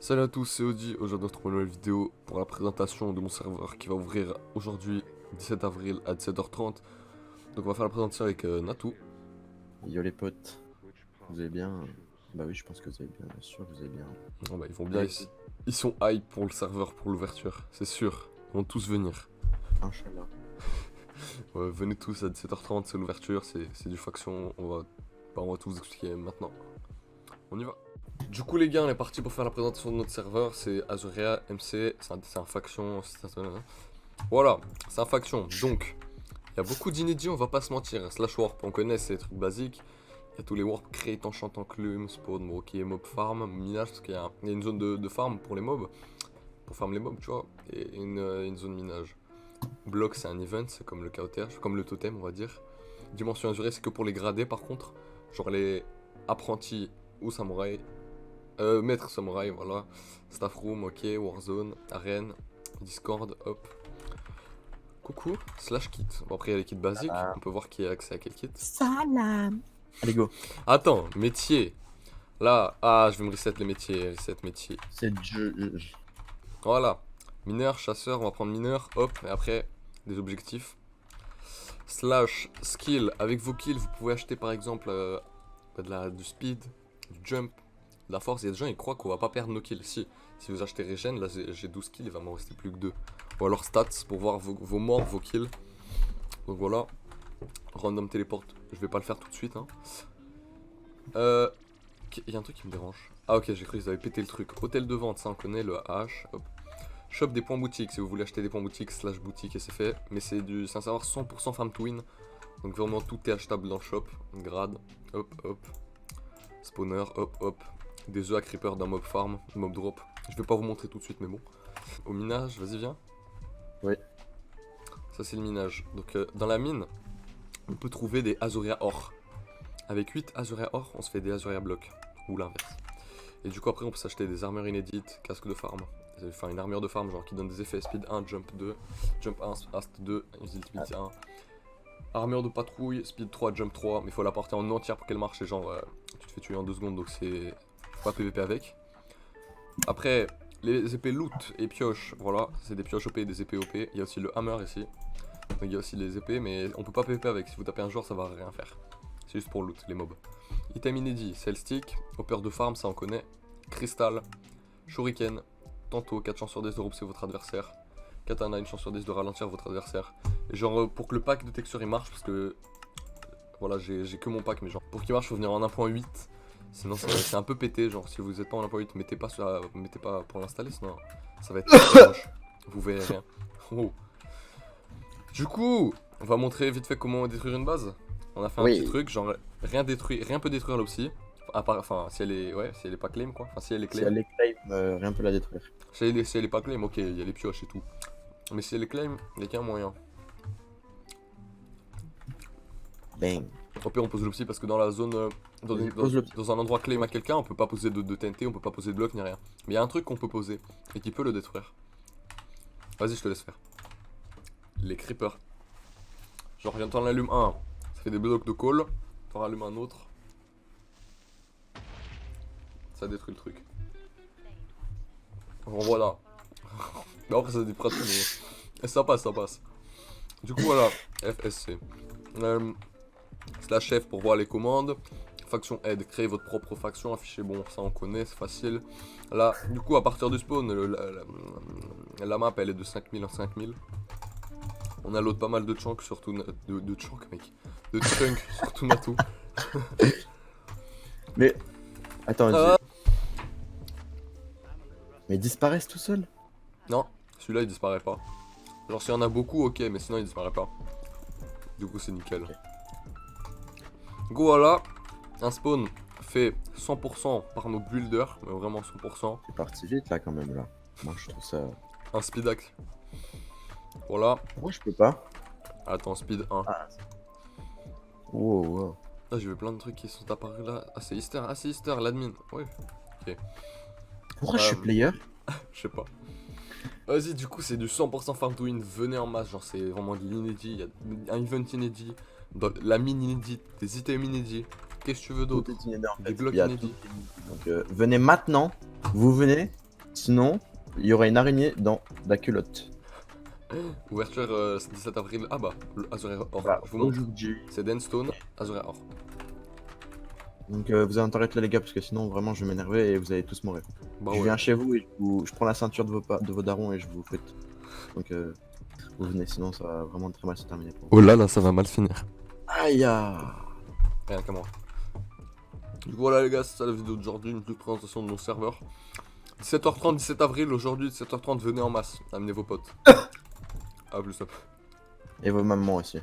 Salut à tous, c'est Audi. Aujourd'hui, on se retrouve dans une nouvelle vidéo pour la présentation de mon serveur qui va ouvrir aujourd'hui, 17 avril à 17h30. Donc, on va faire la présentation avec Natou. Yo les potes, vous allez bien? Bah oui, je pense que vous allez bien sûr, vous allez bien. Oh, bah, ils vont bien ici. Ils sont hype pour le serveur, pour l'ouverture, c'est sûr. Ils vont tous venir. Inch'Allah. Ouais, venez tous à 17h30, c'est l'ouverture, c'est du faction. On va tout vous expliquer maintenant. On y va. Du coup, les gars, on est parti pour faire la présentation de notre serveur. C'est Azuria MC, c'est un faction. Voilà, c'est un faction. Donc, il y a beaucoup d'inédits, on va pas se mentir. Slash warp, on connaît, c'est des trucs basiques. Il y a tous les warp, crate, enchantant, clume, spawn, ok, mob farm, minage, parce qu'il y a une zone de farm pour les mobs. Pour farm les mobs, tu vois. Et une zone minage. Bloc, c'est un event, c'est comme le KOTH, comme le totem, on va dire. Dimension azurée, c'est que pour les gradés, par contre. Genre les apprentis ou samouraïs. Maître samouraï, voilà. Staff room, ok, Warzone, arène, Discord, hop. Coucou, slash kit. Bon, après, il y a les kits basiques. On peut voir qui a accès à quel kit. Salam. Allez go. Attends, métier. Là, je vais me reset les métiers. Reset métier. C'est le jeu. Voilà. Mineur, chasseur, on va prendre mineur. Hop, et après, des objectifs. Slash skill. Avec vos kills, vous pouvez acheter par exemple du speed, du jump, de la force. Il y a des gens qui croient qu'on va pas perdre nos kills. Si vous achetez regen, là j'ai 12 kills, il va m'en rester plus que 2. Ou alors stats pour voir vos morts, vos kills. Donc voilà. Random téléporte, je vais pas le faire tout de suite. Hein. Il y a un truc qui me dérange. Ah ok, j'ai cru qu'ils avaient pété le truc. Hôtel de vente, ça on connaît, le H. Hop. Shop des points boutiques, si vous voulez acheter des points boutiques, slash boutique et c'est fait. Mais c'est un serveur 100% farm to win. Donc vraiment tout est achetable dans le shop. Grade, hop hop. Spawner, hop hop. Des œufs à creeper d'un mob farm, mob drop. Je vais pas vous montrer tout de suite mais bon. Au minage, vas-y viens. Oui. Ça c'est le minage. Donc dans la mine, on peut trouver des Azuria or. Avec 8 Azuria or, on se fait des Azuria blocs. Ou l'inverse. Et du coup après on peut s'acheter des armures inédites, casque de farm. Enfin une armure de farm genre qui donne des effets speed 1, jump 2, jump 1, ast 2, speed 1. Armure de patrouille, speed 3, jump 3, mais il faut la porter en entière pour qu'elle marche et genre tu te fais tuer en 2 secondes donc c'est pas PVP avec. Après les épées loot et pioches, voilà, c'est des pioches OP et des épées OP. Il y a aussi le hammer ici. Donc il y a aussi les épées mais on peut pas PVP avec, si vous tapez un joueur ça va rien faire. C'est juste pour loot les mobs. Item inédit, cell stick, hopper de farm ça on connaît, cristal, shuriken, tantôt 4 chances sur 10 de roupser votre adversaire. Katana, une chance sur 10 de ralentir votre adversaire. Et genre pour que le pack de texture il marche, parce que voilà j'ai que mon pack, mais genre pour qu'il marche faut venir en 1.8. Sinon c'est un peu pété, genre si vous êtes pas en 1.8 mettez pas pour l'installer, sinon ça va être très moche. Vous verrez rien. Oh. Du coup, on va montrer vite fait comment détruire une base. On a fait un petit truc, genre rien peut détruire l'opsi. Enfin, si elle est pas claim quoi. Enfin, si elle est claim. Si elle est claim, rien peut la détruire. Si elle est pas claim, ok, il y a les pioches et tout. Mais si elle est claim, il n'y a qu'un moyen. Bang. Au pire, on pose l'opsi parce que dans la zone. Dans un endroit claim à quelqu'un, on peut pas poser de TNT, on peut pas poser de bloc ni rien. Mais il y a un truc qu'on peut poser et qui peut le détruire. Vas-y, je te laisse faire. Les creepers. Genre, t'en allumes un, ça fait des blocs de colle. T'en allumes un autre. Ça détruit le truc. Bon, voilà. Mais après, ça détruit tout, mais ça passe, ça passe. Du coup, voilà. FSC. Slash F pour voir les commandes. Faction aide, créer votre propre faction, afficher, bon, ça on connaît, c'est facile. Là, du coup, à partir du spawn, la map elle est de 5000 en 5000. On a load pas mal de chunks, surtout. De chunks, mec. De chunks, surtout Natou. Mais. Attends, mais ils disparaissent tout seuls? Non, celui-là il disparaît pas. Genre, s'il y en a beaucoup, ok, mais sinon il disparaît pas. Du coup, c'est nickel. Okay. Go, voilà. Un spawn fait 100% par nos builders, mais vraiment 100%. C'est parti vite là quand même là. Moi je trouve ça. Un speed axe. Voilà. Pourquoi je peux pas? Attends, speed 1. Wow, wow. Là, j'ai vu plein de trucs qui sont apparus là. Ah, c'est Easter. Ah, c'est Easter, l'admin. Ouais. Ok. Pourquoi je suis player? Je sais pas. Vas-y, du coup, c'est du 100% farm to win. Venez en masse. Genre, c'est vraiment de l'inédit. Il y a un event inédit. La mine inédite. Des items inédits. Qu'est-ce que tu veux d'autre? En fait. Des blocs inédits. Donc venez maintenant. Vous venez. Sinon, il y aura une araignée dans la culotte. Ouverture 17 avril. Ah bah, le Azuria Or. Voilà, Je vous montre. aujourd'hui. C'est Denstone, Azuria Or. Donc vous allez interrompre là les gars parce que sinon vraiment je vais m'énerver et vous allez tous mourir. Bah je ouais. viens chez vous et je prends la ceinture de vos darons et je vous fouette. Donc vous venez sinon ça va vraiment très mal se terminer pour vous. Oh là là, ça va mal finir. Aïe Rien qu'à moi. Du coup voilà les gars, c'est ça la vidéo d'aujourd'hui, une petite présentation de nos serveurs. 17h30, 17 avril, aujourd'hui 17h30, venez en masse, amenez vos potes. A plus. Et vos mamans aussi.